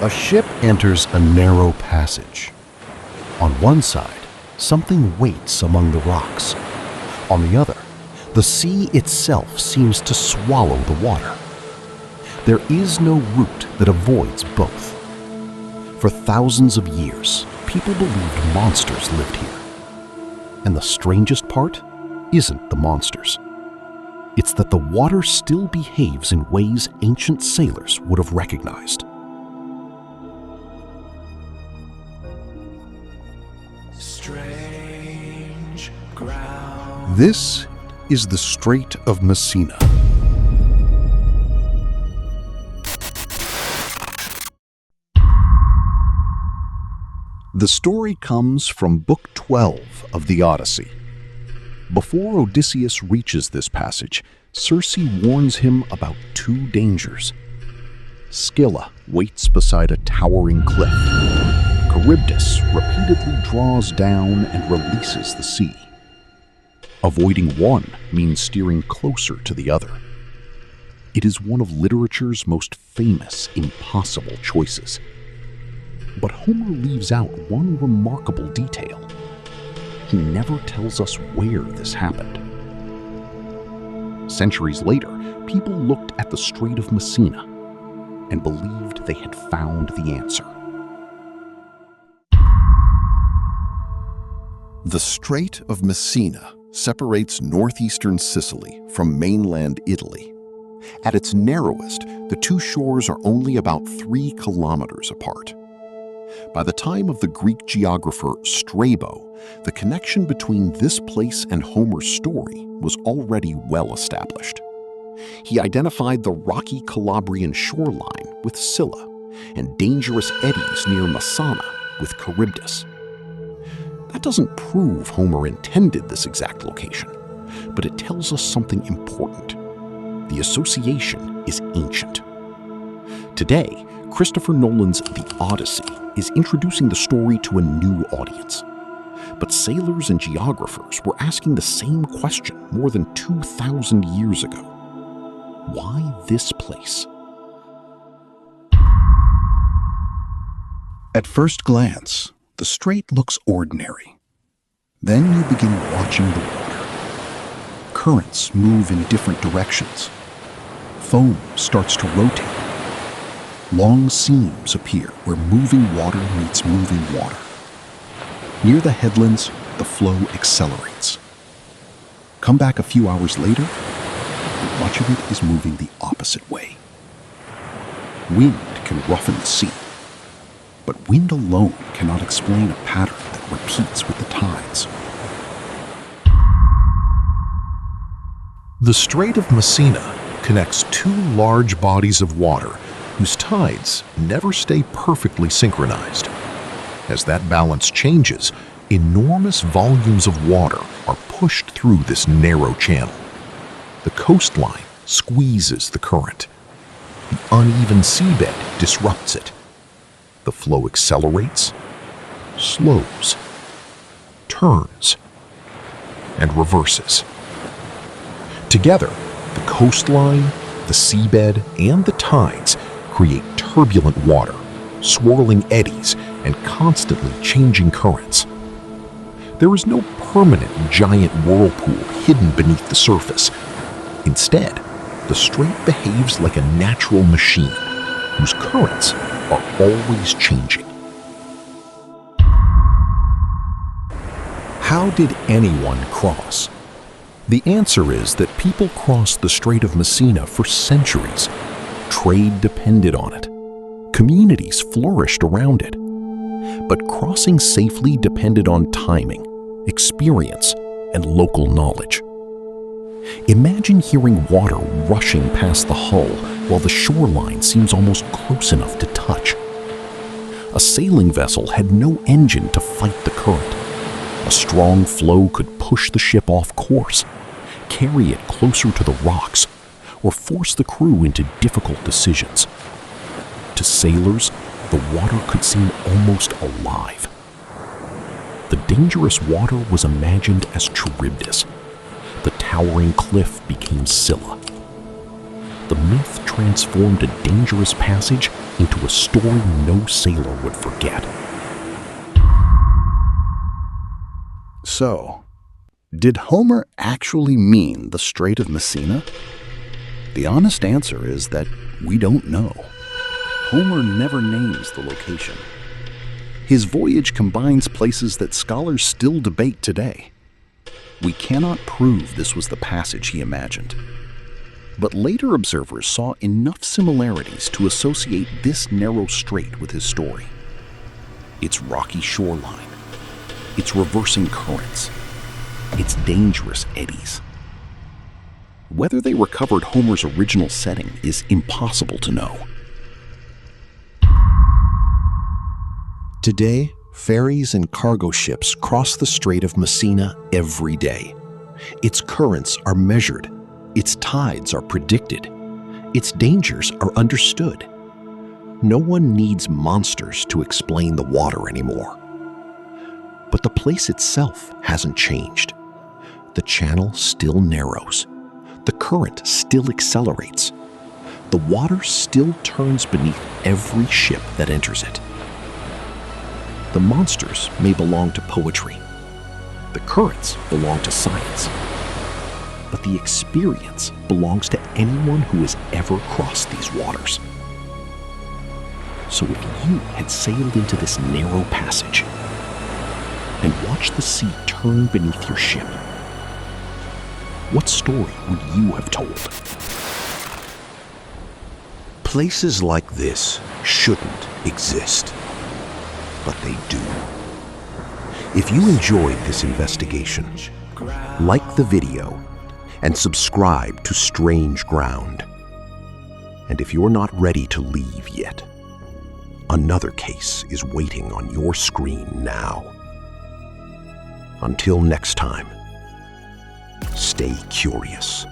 A ship enters a narrow passage. On one side, something waits among the rocks. On the other, the sea itself seems to swallow the water. There is no route that avoids both. For thousands of years, people believed monsters lived here. And the strangest part isn't the monsters. It's that the water still behaves in ways ancient sailors would have recognized. Strange ground. This is the Strait of Messina. The story comes from Book 12 of the Odyssey. Before Odysseus reaches this passage, Circe warns him about two dangers. Scylla waits beside a towering cliff. Charybdis repeatedly draws down and releases the sea. Avoiding one means steering closer to the other. It is one of literature's most famous impossible choices. But Homer leaves out one remarkable detail. He never tells us where this happened. Centuries later, people looked at the Strait of Messina and believed they had found the answer. The Strait of Messina separates northeastern Sicily from mainland Italy. At its narrowest, the two shores are only about 3 kilometers apart. By the time of the Greek geographer Strabo, the connection between this place and Homer's story was already well established. He identified the rocky Calabrian shoreline with Scylla and dangerous eddies near Messina with Charybdis. That doesn't prove Homer intended this exact location, but it tells us something important. The association is ancient. Today, Christopher Nolan's The Odyssey is introducing the story to a new audience. But sailors and geographers were asking the same question more than 2,000 years ago. Why this place? At first glance, the strait looks ordinary. Then you begin watching the water. Currents move in different directions. Foam starts to rotate. Long seams appear where moving water meets moving water. Near the headlands, the flow accelerates. Come back a few hours later, and much of it is moving the opposite way. Wind can roughen the sea, but wind alone cannot explain a pattern that repeats with the tides. The Strait of Messina connects two large bodies of water whose tides never stay perfectly synchronized. As that balance changes, enormous volumes of water are pushed through this narrow channel. The coastline squeezes the current. The uneven seabed disrupts it. The flow accelerates, slows, turns, and reverses. Together, the coastline, the seabed, and the tides create turbulent water, swirling eddies, and constantly changing currents. There is no permanent giant whirlpool hidden beneath the surface. Instead, the strait behaves like a natural machine whose currents are always changing. How did anyone cross? The answer is that people crossed the Strait of Messina for centuries. Trade depended on it. Communities flourished around it. But crossing safely depended on timing, experience, and local knowledge. Imagine hearing water rushing past the hull while the shoreline seems almost close enough to touch. A sailing vessel had no engine to fight the current. A strong flow could push the ship off course, carry it closer to the rocks, or force the crew into difficult decisions. To sailors, the water could seem almost alive. The dangerous water was imagined as Charybdis. The towering cliff became Scylla. the myth transformed a dangerous passage into a story no sailor would forget. So, did Homer actually mean the Strait of Messina? The honest answer is that we don't know. Homer never names the location. His voyage combines places that scholars still debate today. We cannot prove this was the passage he imagined. But later observers saw enough similarities to associate this narrow strait with his story. Its rocky shoreline, its reversing currents, its dangerous eddies. Whether they recovered Homer's original setting is impossible to know. Today, ferries and cargo ships cross the Strait of Messina every day. Its currents are measured, its tides are predicted, its dangers are understood. No one needs monsters to explain the water anymore. But the place itself hasn't changed. The channel still narrows. The current still accelerates. The water still turns beneath every ship that enters it. The monsters may belong to poetry. The currents belong to science. But the experience belongs to anyone who has ever crossed these waters. So if you had sailed into this narrow passage and watched the sea turn beneath your ship, what story would you have told? Places like this shouldn't exist, but they do. If you enjoyed this investigation, like the video and subscribe to Strange Ground. And if you're not ready to leave yet, another case is waiting on your screen now. Until next time, stay curious.